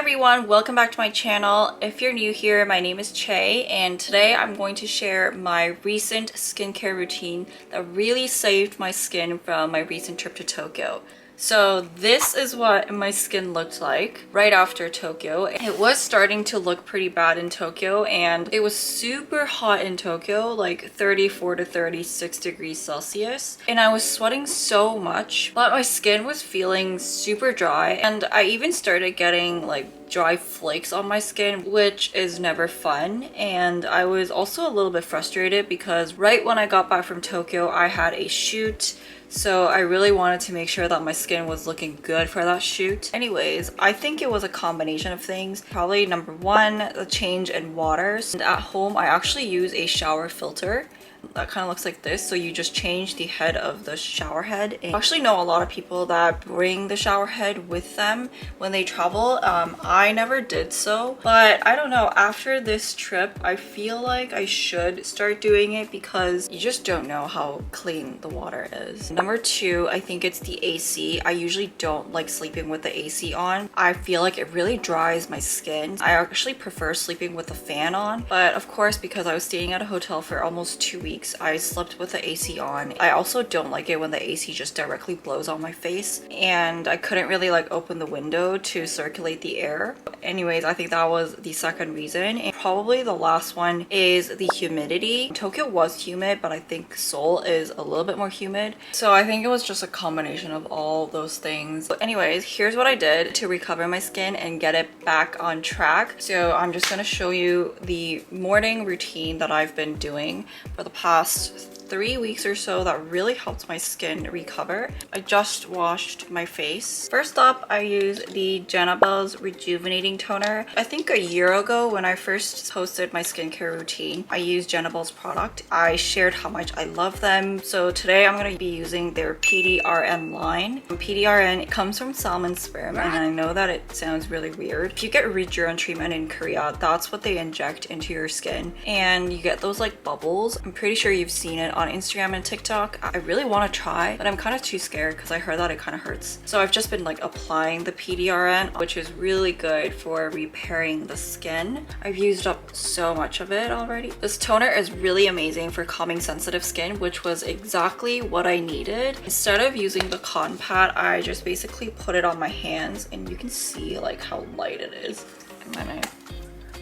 everyone, welcome back to my channel. If you're new here, my name is Che, and today I'm going to share my recent skincare routine that really saved my skin from my recent trip to Tokyo. So this is what my skin looked like right after Tokyo. It was starting to look pretty bad in Tokyo, and it was super hot in Tokyo, like 34 to 36 degrees Celsius. And I was sweating so much, but my skin was feeling super dry, and I even started getting like dry flakes on my skin, which is never fun. And I was also a little bit frustrated because right when I got back from Tokyo, I had a shoot. So I really wanted to make sure that my skin was looking good for that shoot. Anyways, I think it was a combination of things. Probably number one, the change in waters. And at home, I actually use a shower filter that kind of looks like this. So you just change the head of the shower head. And I actually know a lot of people that bring the shower head with them when they travel. I never did so, but I don't know, after this trip I feel like I should start doing it because you just don't know how clean the water is. Number two, I think it's the AC. I usually don't like sleeping with the AC on. I feel like it really dries my skin. I actually prefer sleeping with the fan on, but of course, because I was staying at a hotel for almost 2 weeks, I slept with the AC on. I also don't like it when the AC just directly blows on my face, and I couldn't really like open the window to circulate the air. Anyways, I think that was the second reason. And probably the last one is the humidity. Tokyo was humid, but I think Seoul is a little bit more humid. So I think it was just a combination of all those things. But anyways, here's what I did to recover my skin and get it back on track. So I'm just gonna show you the morning routine that I've been doing for the past 3 weeks or so that really helped my skin recover. I just washed my face. First up, I use the Janabelle's Rejuvenating Toner. I think a year ago when I first posted my skincare routine, I used Janabelle's product. I shared how much I love them. So today I'm going to be using their PDRN line. PDRN comes from salmon sperm, and I know that it sounds really weird. If you get Rejuven treatment in Korea, that's what they inject into your skin, and you get those like bubbles. I'm pretty sure you've seen it on Instagram and TikTok. I really want to try, but I'm kind of too scared because I heard that it kind of hurts. So I've just been like applying the PDRN, which is really good for repairing the skin. I've used up so much of it already. This toner is really amazing for calming sensitive skin, which was exactly what I needed. Instead of using the cotton pad, I just basically put it on my hands, and you can see like how light it is. And then I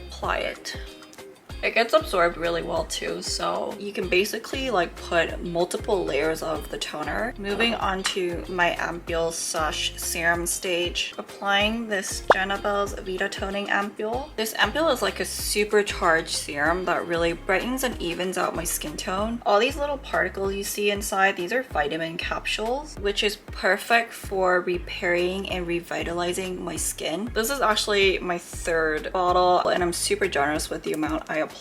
apply it. It gets absorbed really well too, so you can basically like put multiple layers of the toner. Moving on to my ampule / serum stage, applying this Janabelle's Vita Toning Ampule. This ampule is like a supercharged serum that really brightens and evens out my skin tone. All these little particles you see inside, these are vitamin capsules, which is perfect for repairing and revitalizing my skin. This is actually my third bottle, and I'm super generous with the amount I apply.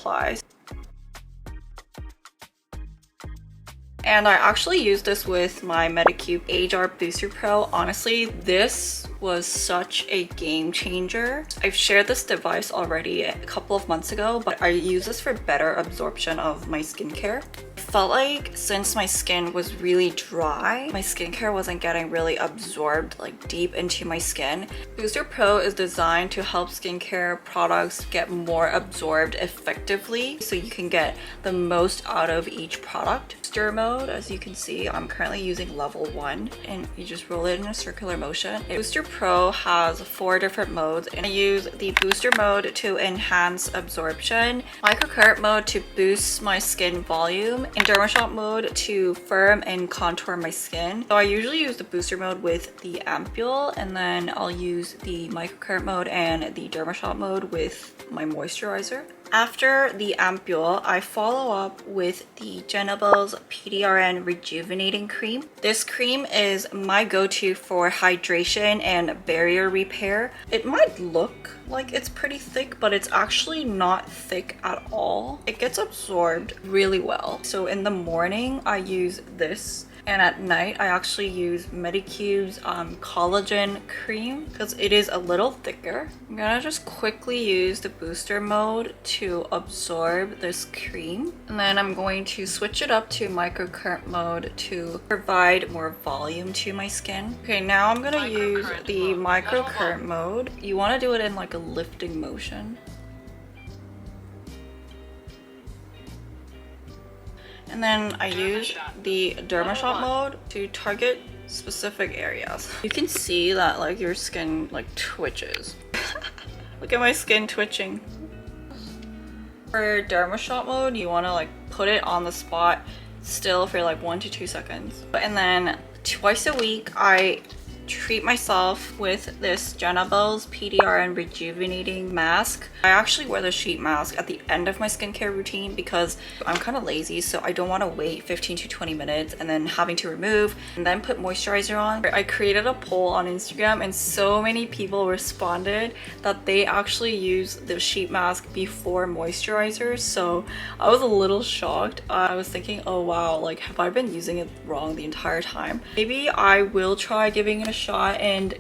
And I actually used this with my Medicube Age-R Booster Pro. Honestly, this was such a game changer. I've shared this device already a couple of months ago, but I use this for better absorption of my skincare. I felt like since my skin was really dry, my skincare wasn't getting really absorbed like deep into my skin. Booster Pro is designed to help skincare products get more absorbed effectively, so you can get the most out of each product. Booster mode, as you can see, I'm currently using level 1, and you just roll it in a circular motion. Booster Pro has 4 different modes, and I use the booster mode to enhance absorption, microcurrent mode to boost my skin volume, and dermashot mode to firm and contour my skin. So I usually use the booster mode with the ampule, and then I'll use the microcurrent mode and the dermashot mode with my moisturizer. After the ampule, I follow up with the Janabelle's PDRN Rejuvenating Cream. This cream is my go-to for hydration and barrier repair. It might look like it's pretty thick, but it's actually not thick at all. It gets absorbed really well. So in the morning, I use this. And at night, I actually use Medicube's collagen cream because it is a little thicker. I'm gonna just quickly use the booster mode to absorb this cream. And then I'm going to switch it up to microcurrent mode to provide more volume to my skin. Okay, now I'm gonna use the microcurrent mode. You want to do it in like a lifting motion. And then I use the DermaShot mode to target specific areas. You can see that like your skin like twitches. Look at my skin twitching. For DermaShot mode, you want to like put it on the spot still for like 1 to 2 seconds. And then twice a week I treat myself with this Jenabelle's PDRN rejuvenating mask. I actually wear the sheet mask at the end of my skincare routine because I'm kind of lazy, so I don't want to wait 15 to 20 minutes and then having to remove and then put moisturizer on. I created a poll on Instagram and so many people responded that they actually use the sheet mask before moisturizer, so I was a little shocked. I was thinking, oh wow, like have I been using it wrong the entire time? Maybe I will try giving it a shot and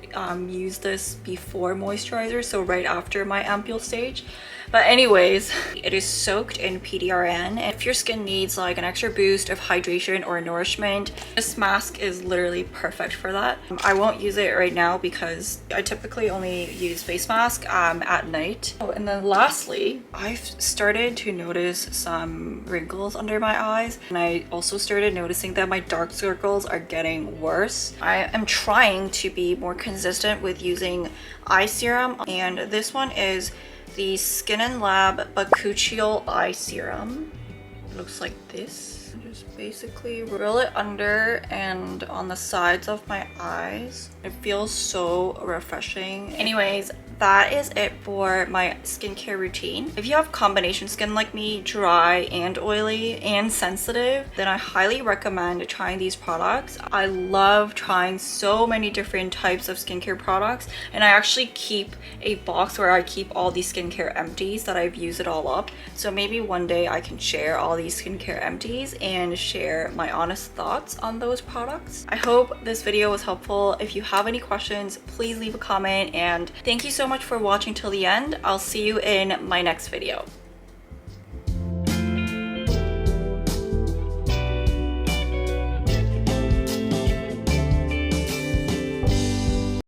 use this before moisturizer, so right after my ampule stage. But anyways, it is soaked in PDRN, and if your skin needs like an extra boost of hydration or nourishment, this mask is literally perfect for that. I won't use it right now because I typically only use face mask at night. Oh, and then lastly, I've started to notice some wrinkles under my eyes, and I also started noticing that my dark circles are getting worse. I am trying to be more consistent with using eye serum, and this one is the Skin and Lab Bakuchiol Eye Serum. It looks like this. Just basically roll it under and on the sides of my eyes. It feels so refreshing. Anyways, that is it for my skincare routine. If you have combination skin like me, dry and oily and sensitive, then I highly recommend trying these products. I love trying so many different types of skincare products, and I actually keep a box where I keep all these skincare empties that I've used it all up. So maybe one day I can share all these skincare empties and share my honest thoughts on those products. I hope this video was helpful. If you have any questions, please leave a comment, and thank you so much for watching till the end. I'll see you in my next video.